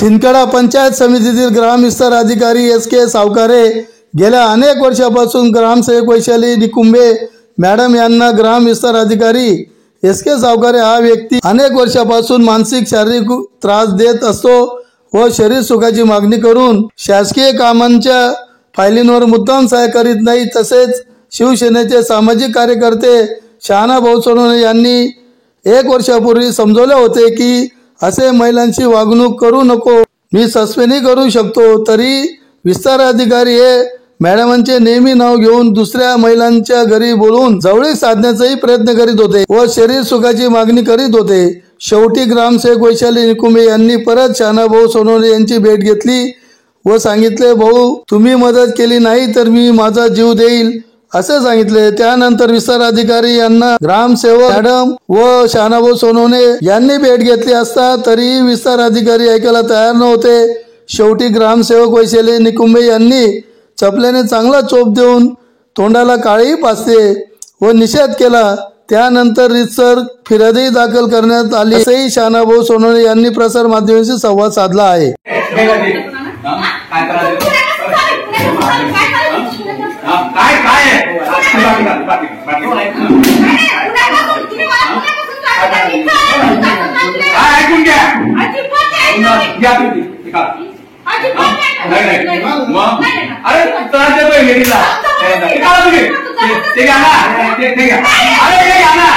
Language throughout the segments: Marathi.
शिंदखेडा पंचायत समितीतील ग्रामविस्तार अधिकारी SK सावकारे गेल्या अनेक वर्षापासून ग्रामसेवक वैशाली निकुंबे मॅडम यांना ग्रामविस्तार अधिकारी SK सावकारे हा व्यक्ती अनेक वर्षापासून मानसिक शारीरिक त्रास देत असतो व शरीर सुखाची मागणी करून शासकीय कामांच्या फायलींवर मुद्दाम सहाय्य करीत नाही। तसेच शिवसेनेचे सामाजिक कार्यकर्ते शहाणाभाऊ सोनवणे यांनी 1 वर्षापूर्वी समजवले होते की असे महिलांची वागणूक करू नको, मी सस्पेंडही करू शकतो। तरी विस्तार अधिकारी हे मॅडमांचे नेहमी नाव घेऊन दुसऱ्या महिलांच्या घरी बोलवून जवळीक साधण्याचाही प्रयत्न करीत होते व शरीर सुखाची मागणी करीत होते। शेवटी ग्रामसेवक वैशाली निकुंबे यांनी परत शहाणाभाऊ सोनवणे यांची भेट घेतली व सांगितले, भाऊ तुम्ही मदत केली नाही तर मी माझा जीव देईल असे सांगितले। त्यानंतर विस्तार अधिकारी यांना ग्रामसेवक मॅडम व शहाणाभाऊ सोनवणे यांनी भेट घेतली असता तरीही विस्तार अधिकारी ऐकायला तयार नव्हते। शेवटी ग्रामसेवक वैशाली निकुंबे यांनी चपल्याने चांगला चोप देऊन तोंडाला काळीही पाजले व निषेध केला। त्यानंतर रितसर फिर्यादही दाखल करण्यात आली असेही शहाणाभाऊ सोनवणे यांनी प्रसार माध्यमांशी संवाद साधला आहे। अरे त्रास देतोय लेडीला ते घ्या ना ते घ्या अरे ते घ्या ना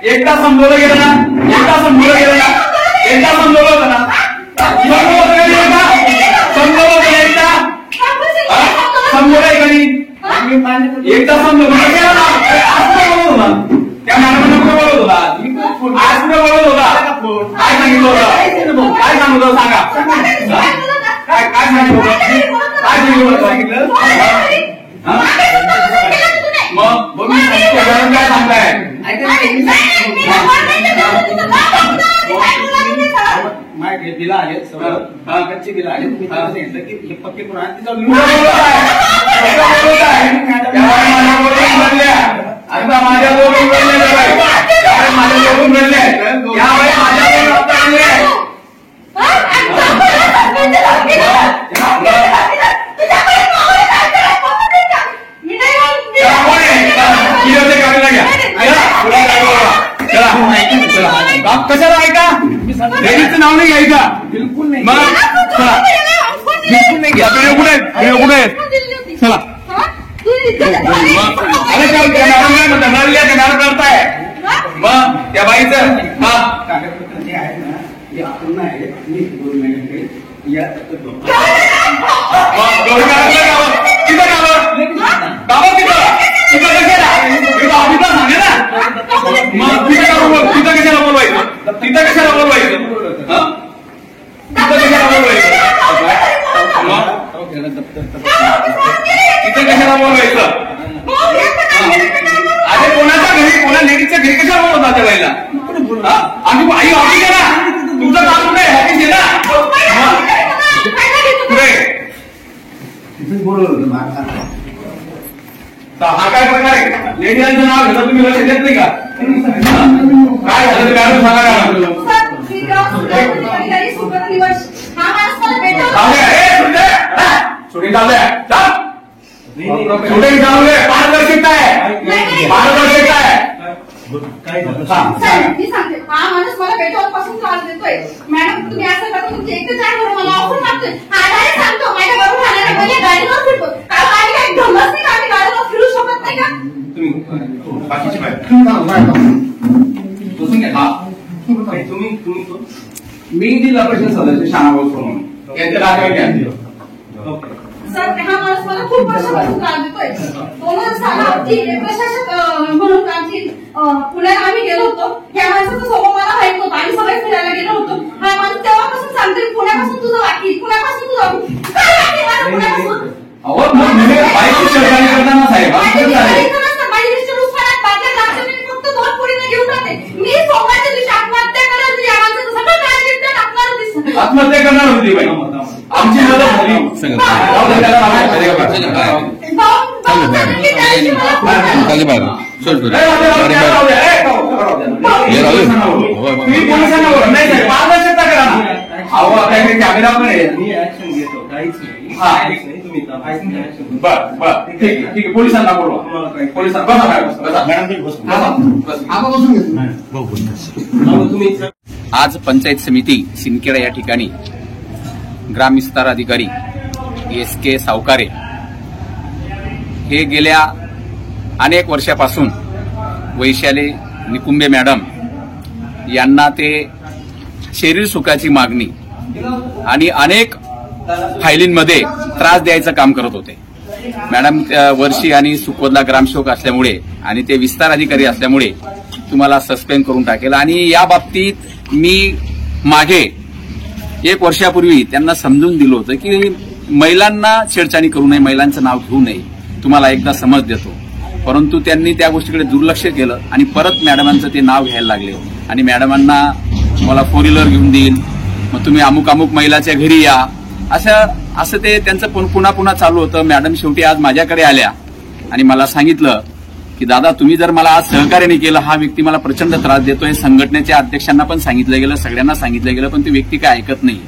एकदा समजवलं गेलं ना एकदा समजवलं गेलं ना एकदा समजवलं होतं ना समजवलंय कधी एकदा समजवलं गेलं ना त्या मॅडमांना कुठं बोलत होता आज कुठं बोलत होता काय सांगितलं होतं काय सांगितलं होतं सांगा काय काय सांगितलं होतं काय सांगितलं मग काय सांगताय दिला आहे कच्चे दिला आहे तुम्ही सांगितलं की हे पक्के पुन्हा तिचा माझ्यावरून कशाला ऐका लेडीजचं नाव नाही घ्यायचा बिलकुल नाही बिलकुल नाही घ्या व्हिडिओ कुठे आहेत चला अरे मॅडम करताय मग त्या बाईचं कागदपत्र जे आहे ना ते आपण आहे तिथं कशाला बोलवायचं तिथं कशाला बोलवायचं अरे कोणाच्या घरी कोणा लेडीजच्या घरी कशाला बोलवता त्या वेळेला आम्ही आई ऑफिस आहे ना तुमचं काम कुठे ऑफिस आहे ना बोलवलं हा काय प्रकार आहे लेडीजचं नाव घेता तुम्ही लक्ष देत नाही का काय झालं मॅडम सांगा पारदर्शकता आहे पारदर्शकता आहे हा माणूस मला भेटवापासून त्रास देतोय मॅडम तुम्ही असं करता तुमचे एकच आहे मला ऑफर मागतोय सांगतो माझ्या बरोबर आणायला पहिले गाडीवर फिरतो काय ढमस नाही का गाडीवर फिरू शकत नाही का तुम्ही मी जिल्हा परिषद सदस्य शहाणाभाऊ सोनवणे यांच्या नातेवाईक सर हा माणूस मला खूप वर्षापासून त्रास देतोय. 2000 ठीक आहे प्रशासक म्हणून आमची पुण्याला आम्ही गेलो होतो. या माणसाचा स्वभाव मला माहित होता. आम्ही सगळे फिरायला गेलो होतो. हा माणूस तेव्हापासून सांगतोय पुण्यापासून तुझं बाकी, पुण्यापासून तुझं काय बाकी माझं पुण्यापासून. अहो मग मी बाईकची छेडछाड करताना साहेब माझी लिस्ट उस्मानात बादल्या दाखवते. मी फक्त 2 पुढे घेऊन जाते. मी सोमवारच्या दिवशी आत्महत्या करायला या माणसाचं सगळं ट्रान्झॅक्शन टाकणार दिसतं. आत्महत्या करणार होती बाई. आमची मदत झाली. तुम्ही पोलिसांना बोला. नाही साहेब पारदर्शकता करा ना. अहो आपल्याकडे कॅमेरा पण आहे. मी ऍक्शन घेतो. काहीच नाही. हा. तुम्ही बर ठीक आहे पोलिसांना बोलवा. पोलिसांना बसा तुम्ही आज पंचायत समिती सिंदखेडा या ठिकाणी ग्रामविस्तार अधिकारी SK सावकारे हे गेल्या अनेक वर्षापासून वैशाली निकुंबे मॅडम यांना ते शरीर सुखाची मागणी आणि अनेक फायलींमध्ये त्रास द्यायचं काम करत होते. मॅडम वर्षी आणि सुखवदला ग्रामसेवक असल्यामुळे आणि ते विस्तार अधिकारी असल्यामुळे तुम्हाला सस्पेंड करून टाकेल. आणि या बाबतीत मी मागे 1 वर्षापूर्वी त्यांना समजून दिलं होतं की महिलांना छेडछाडी करू नये, महिलांचं नाव घेऊ नये, तुम्हाला एकदा समज देतो. परंतु त्यांनी त्या गोष्टीकडे दुर्लक्ष केलं आणि परत मॅडमांचं ते नाव घ्यायला लागले आणि मॅडमांना मला 4 व्हीलर घेऊन देईल, मग तुम्ही अमुक अमुक महिलाच्या घरी या, असं ते त्यांचं पुन्हा चालू होतं. मॅडम शेवटी आज माझ्याकडे आल्या आणि मला सांगितलं की दादा तुम्ही जर मला आज सहकार्य नाही केलं, हा व्यक्ती मला प्रचंड त्रास देतोय. संघटनेच्या अध्यक्षांना पण सांगितलं गेलं, सगळ्यांना सांगितलं गेलं, पण ती व्यक्ती काय ऐकत नाही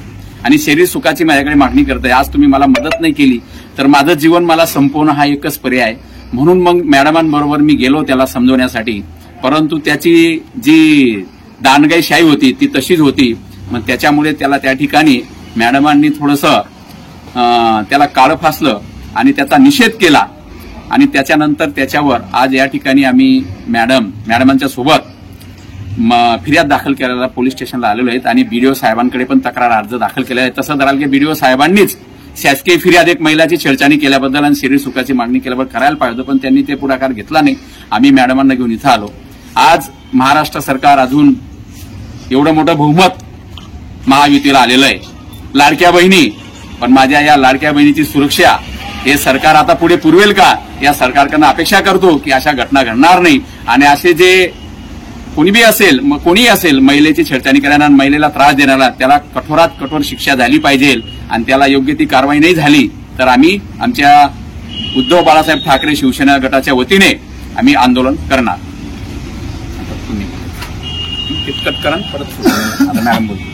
आणि शरीर सुखाची माझ्याकडे मागणी करतोय. आज तुम्ही मला मदत नाही केली तर माझं जीवन मला संपवणं हा एकच पर्याय. म्हणून मग मॅडमांबरोबर मी गेलो त्याला समजवण्यासाठी. परंतु त्याची जी दांडगाईशाही होती ती तशीच होती. मग त्याच्यामुळे त्याला त्या ठिकाणी मॅडमांनी थोडंसं त्याला काळं फासलं आणि त्याचा निषेध केला आणि त्याच्यानंतर त्याच्यावर आज या ठिकाणी आम्ही मॅडमांच्या सोबत फिर्याद दाखल करायला पोलीस स्टेशनला आलेलो आहेत आणि BDO साहेबांकडे पण तक्रार अर्ज दाखल केला आहे. तसं धराल की BDO साहेबांनीच शासकीय फिर्याद एक महिलाची छेडछाडी केल्याबद्दल आणि शरीर सुखाची मागणी केल्याबद्दल करायला पाहिजे होतं, पण त्यांनी ते पुढाकार घेतला नाही. आम्ही मॅडमांना घेऊन इथं आलो. आज महाराष्ट्र सरकार अजून एवढं मोठं बहुमत महायुतीला आलेलं आहे. लाडक्या बहिणी, पण माझ्या या लाडक्या बहिणीची सुरक्षा हे सरकार आता पुढे पुरवेल का, या सरकारकडनं अपेक्षा करतो की अशा घटना घडणार नाही. आणि असे जे कोणीही असेल महिलेची छेडछाडी करणारा, महिलेला त्रास देणारा, त्याला कठोरात कठोर शिक्षा झाली पाहिजे आणि त्याला योग्य ती कारवाई नाही झाली तर आम्ही आमच्या उद्धव बाळासाहेब ठाकरे शिवसेना गटाच्या वतीने आम्ही आंदोलन करणार. किटकट करा परत मॅडम बोलतो.